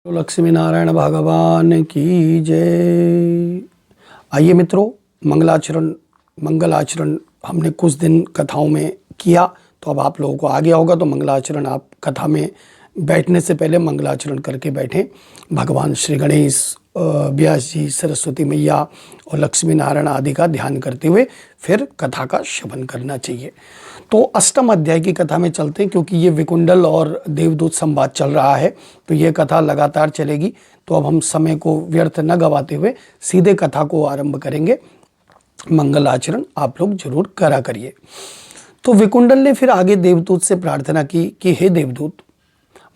लक्ष्मी नारायण भगवान की जय। आइए मित्रों, मंगल आचरण हमने कुछ दिन कथाओं में किया, तो अब आप लोगों को आ गया होगा। तो मंगलाचरण आप कथा में बैठने से पहले मंगलाचरण करके बैठें। भगवान श्री गणेश, व्यास जी, सरस्वती मैया और लक्ष्मी नारायण आदि का ध्यान करते हुए फिर कथा का श्रवण करना चाहिए। तो अष्टम अध्याय की कथा में चलते हैं, क्योंकि ये विकुंडल और देवदूत संवाद चल रहा है, तो ये कथा लगातार चलेगी। तो अब हम समय को व्यर्थ न गवाते हुए सीधे कथा को आरंभ करेंगे। मंगल आचरण आप लोग जरूर करा करिए। तो विकुंडल ने फिर आगे देवदूत से प्रार्थना की कि हे देवदूत,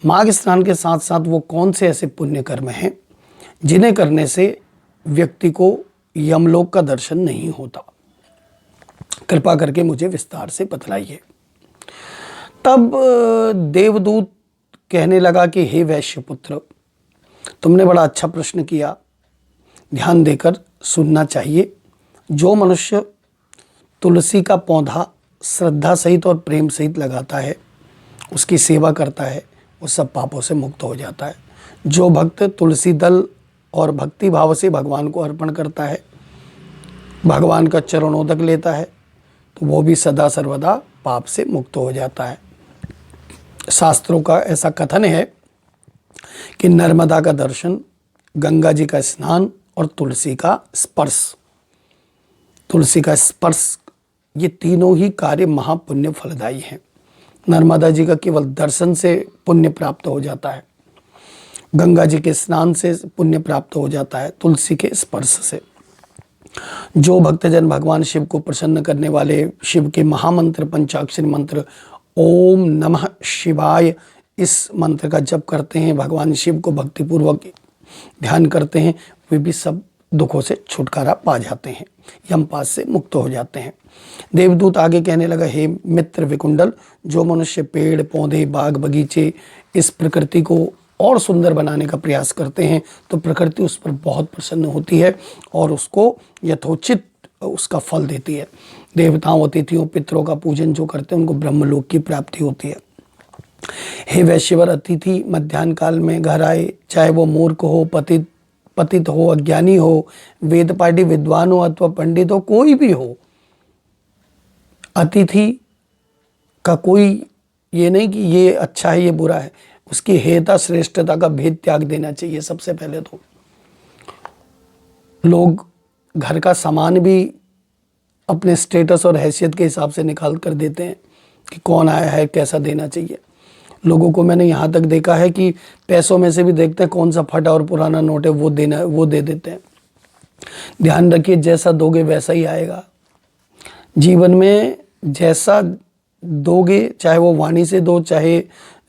माघ स्नान के साथ साथ वो कौन से ऐसे पुण्य कर्म हैं जिन्हें करने से व्यक्ति को यमलोक का दर्शन नहीं होता, कृपा करके मुझे विस्तार से बतलाइए। तब देवदूत कहने लगा कि हे वैश्यपुत्र, तुमने बड़ा अच्छा प्रश्न किया, ध्यान देकर सुनना चाहिए। जो मनुष्य तुलसी का पौधा श्रद्धा सहित और प्रेम सहित लगाता है, उसकी सेवा करता है, वो सब पापों से मुक्त हो जाता है। जो भक्त तुलसी दल और भक्ति भाव से भगवान को अर्पण करता है, भगवान का चरणोदक लेता है, तो वो भी सदा सर्वदा पाप से मुक्त हो जाता है। शास्त्रों का ऐसा कथन है कि नर्मदा का दर्शन, गंगा जी का स्नान और तुलसी का स्पर्श, ये तीनों ही कार्य महापुण्य फलदायी हैं। नर्मदा जी का केवल दर्शन से पुण्य प्राप्त हो जाता है, गंगा जी के स्नान से पुण्य प्राप्त हो जाता है, तुलसी के स्पर्श से। जो भक्तजन भगवान शिव को प्रसन्न करने वाले शिव के महामंत्र पंचाक्षरी मंत्र ओम नमः शिवाय, इस मंत्र का जप करते हैं, भगवान शिव को भक्तिपूर्वक ध्यान करते हैं, वे भी सब दुखों से छुटकारा पा जाते हैं, यमपाश से मुक्त हो जाते हैं। देवदूत आगे कहने लगा, हे मित्र विकुंडल, जो मनुष्य पेड़ पौधे बाग बगीचे इस प्रकृति को और सुंदर बनाने का प्रयास करते हैं, तो प्रकृति उस पर बहुत प्रसन्न होती है और उसको यथोचित उसका फल देती है। देवताओं, अतिथियों, पितरों का पूजन जो करते हैं, उनको ब्रह्मलोक की प्राप्ति होती है। हे वैश्यवर, अतिथि मध्याह्न काल में घर आए, चाहे वो मूर्ख हो, पतित हो, अज्ञानी हो, वेद पाठी विद्वान हो अथवा पंडित हो, कोई भी हो, अतिथि का कोई ये नहीं कि ये अच्छा है ये बुरा है, उसकी हेयता श्रेष्ठता का भेद त्याग देना चाहिए। सबसे पहले तो लोग घर का सामान भी अपने स्टेटस और हैसियत के हिसाब से निकाल कर देते हैं कि कौन आया है, कैसा देना चाहिए। लोगों को मैंने यहाँ तक देखा है कि पैसों में से भी देखते हैं कौन सा फटा और पुराना नोट है, वो दे देते हैं। ध्यान रखिए, जैसा दोगे वैसा ही आएगा। जीवन में जैसा दोगे, चाहे वो वाणी से दो, चाहे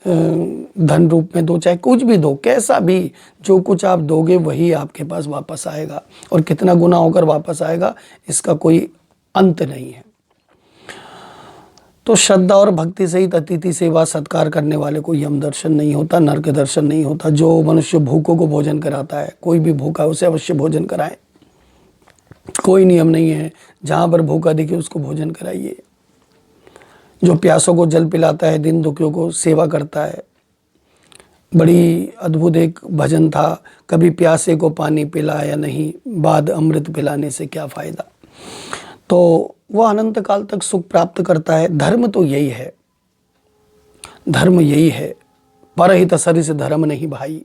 धन रूप में दो, चाहे कुछ भी दो, कैसा भी, जो कुछ आप दोगे वही आपके पास वापस आएगा, और कितना गुना होकर वापस आएगा इसका कोई अंत नहीं है। तो श्रद्धा और भक्ति सहित अतिथि सेवा सत्कार करने वाले को यम दर्शन नहीं होता, नरक दर्शन नहीं होता। जो मनुष्य भूखों को भोजन कराता है, कोई भी भूखा उसे अवश्य भोजन कराए, कोई नियम नहीं है, जहाँ पर भूखा दिखे उसको भोजन कराइए। जो प्यासों को जल पिलाता है, दिन दुखियों को सेवा करता है। बड़ी अद्भुत एक भजन था, कभी प्यासे को पानी पिलाया नहीं, बाद अमृत पिलाने से क्या फ़ायदा। तो वह अनंत काल तक सुख प्राप्त करता है। धर्म तो यही है, धर्म यही है, परहित सरिस धर्म नहीं भाई।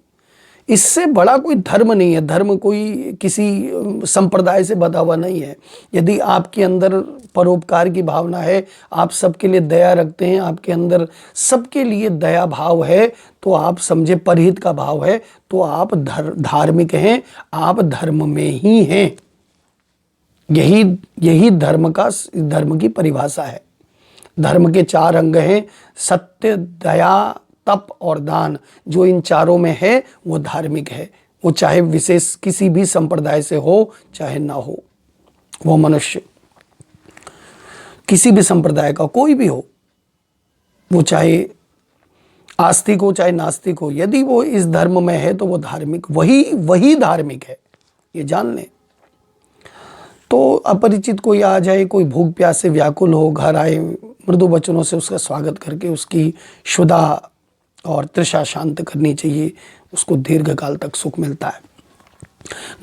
इससे बड़ा कोई धर्म नहीं है। धर्म कोई किसी संप्रदाय से बंधा हुआ नहीं है। यदि आपके अंदर परोपकार की भावना है, आप सबके लिए दया रखते हैं, आपके अंदर सबके लिए दया भाव है, तो आप समझे परहित का भाव है, तो आप धार्मिक हैं, आप धर्म में ही हैं। यही धर्म की परिभाषा है। धर्म के 4 अंग हैं, सत्य, दया, तप और दान। जो इन चारों में है वो धार्मिक है। वो चाहे विशेष किसी भी संप्रदाय से हो चाहे ना हो, वो मनुष्य किसी भी संप्रदाय का कोई भी हो, वो चाहे आस्तिक हो चाहे नास्तिक हो, यदि वो इस धर्म में है तो वो धार्मिक, वही धार्मिक है, ये जान लें। तो अपरिचित कोई आ जाए, कोई भूख प्यास से व्याकुल हो, घर आए, मृदु वचनों से उसका स्वागत करके उसकी क्षुधा और तृषा शांत करनी चाहिए, उसको दीर्घ काल तक सुख मिलता है।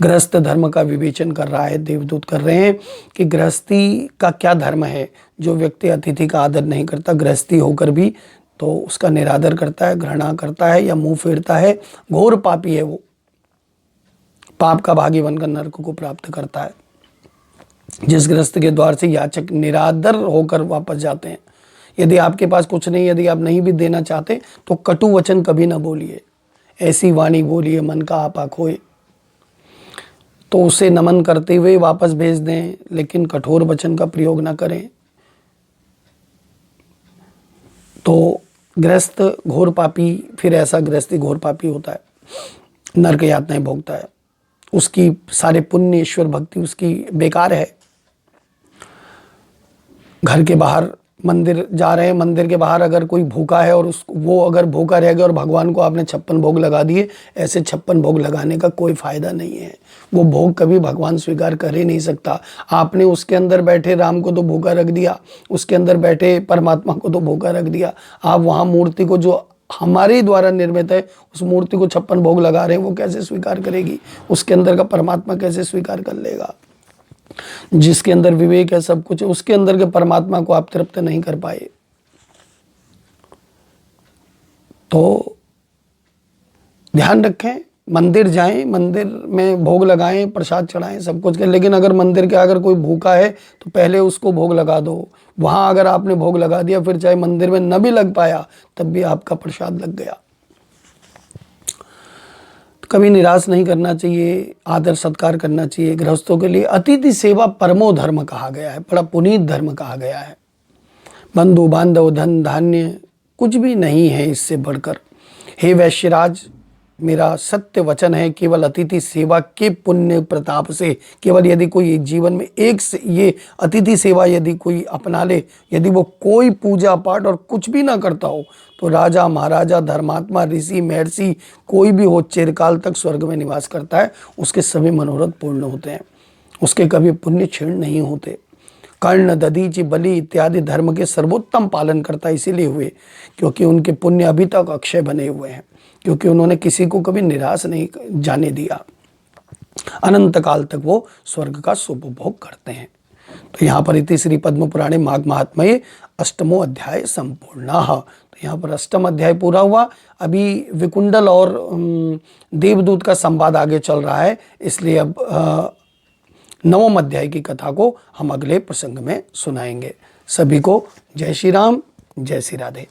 गृहस्थ धर्म का विवेचन कर रहा है, देवदूत कर रहे हैं कि गृहस्थी का क्या धर्म है। जो व्यक्ति अतिथि का आदर नहीं करता, गृहस्थी होकर भी, तो उसका निरादर करता है, घृणा करता है या मुंह फेरता है, घोर पापी है वो, पाप का भागी बनकर नरक को प्राप्त करता है। जिस गृहस्थ के द्वार से याचक निरादर होकर वापस जाते हैं, यदि आपके पास कुछ नहीं, यदि आप नहीं भी देना चाहते तो कटु वचन कभी ना बोलिए, ऐसी वाणी बोलिए मन का आपा खोए। तो उसे नमन करते हुए वापस भेज दें, लेकिन कठोर वचन का प्रयोग ना करें। तो गृहस्थ घोर पापी, फिर ऐसा गृहस्थी घोर पापी होता है, नरक यातनाएं भोगता है, उसकी सारे पुण्य ईश्वर भक्ति उसकी बेकार है। घर के बाहर मंदिर जा रहे हैं, मंदिर के बाहर अगर कोई भूखा है और वो अगर भूखा रह गया और भगवान को आपने 56 भोग लगा दिए, ऐसे 56 भोग लगाने का कोई फायदा नहीं है। वो भोग कभी भगवान स्वीकार कर ही नहीं सकता। आपने उसके अंदर बैठे राम को तो भूखा रख दिया, उसके अंदर बैठे परमात्मा को तो भूखा रख दिया। आप वहाँ मूर्ति को जो हमारे द्वारा निर्मित है, उस मूर्ति को 56 भोग लगा रहे हैं, वो कैसे स्वीकार करेगी? उसके अंदर का परमात्मा कैसे स्वीकार कर लेगा? जिसके अंदर विवेक है, सब कुछ है, उसके अंदर के परमात्मा को आप तृप्त नहीं कर पाए। तो ध्यान रखें, मंदिर जाएं, मंदिर में भोग लगाएं, प्रसाद चढ़ाएं, सब कुछ करें, लेकिन अगर मंदिर के अगर कोई भूखा है तो पहले उसको भोग लगा दो। वहां अगर आपने भोग लगा दिया, फिर चाहे मंदिर में न भी लग पाया तब भी आपका प्रसाद लग गया। कभी निराश नहीं करना चाहिए, आदर सत्कार करना चाहिए। गृहस्थों के लिए अतिथि सेवा परमो धर्म कहा गया है, बड़ा पुनीत धर्म कहा गया है। बंधु बांधव धन धान्य कुछ भी नहीं है इससे बढ़कर। हे वैश्यराज, मेरा सत्य वचन है, केवल अतिथि सेवा के पुण्य प्रताप से, केवल यदि कोई जीवन में एक से ये अतिथि सेवा यदि कोई अपना ले, यदि वो कोई पूजा पाठ और कुछ भी ना करता हो, तो राजा महाराजा धर्मात्मा ऋषि महर्षि कोई भी हो, चिरकाल तक स्वर्ग में निवास करता है। उसके सभी मनोरथ पूर्ण होते हैं, उसके कभी पुण्य क्षीण नहीं होते। कर्ण दधीचि बलि इत्यादि धर्म के सर्वोत्तम पालन करता इसीलिए हुए क्योंकि उनके पुण्य अभी तक अक्षय बने हुए हैं, क्योंकि उन्होंने किसी को कभी निराश नहीं जाने दिया। अनंत काल तक वो स्वर्ग का सुपभोग करते हैं। तो यहाँ पर इति श्री पद्म पुराणे माघ महात्म्ये अष्टमो अध्याय संपूर्ण। तो यहाँ पर अष्टम अध्याय पूरा हुआ। अभी विकुंडल और देवदूत का संवाद आगे चल रहा है, इसलिए अब नवम अध्याय की कथा को हम अगले प्रसंग में सुनाएंगे। सभी को जय श्री राम, जय श्री राधे।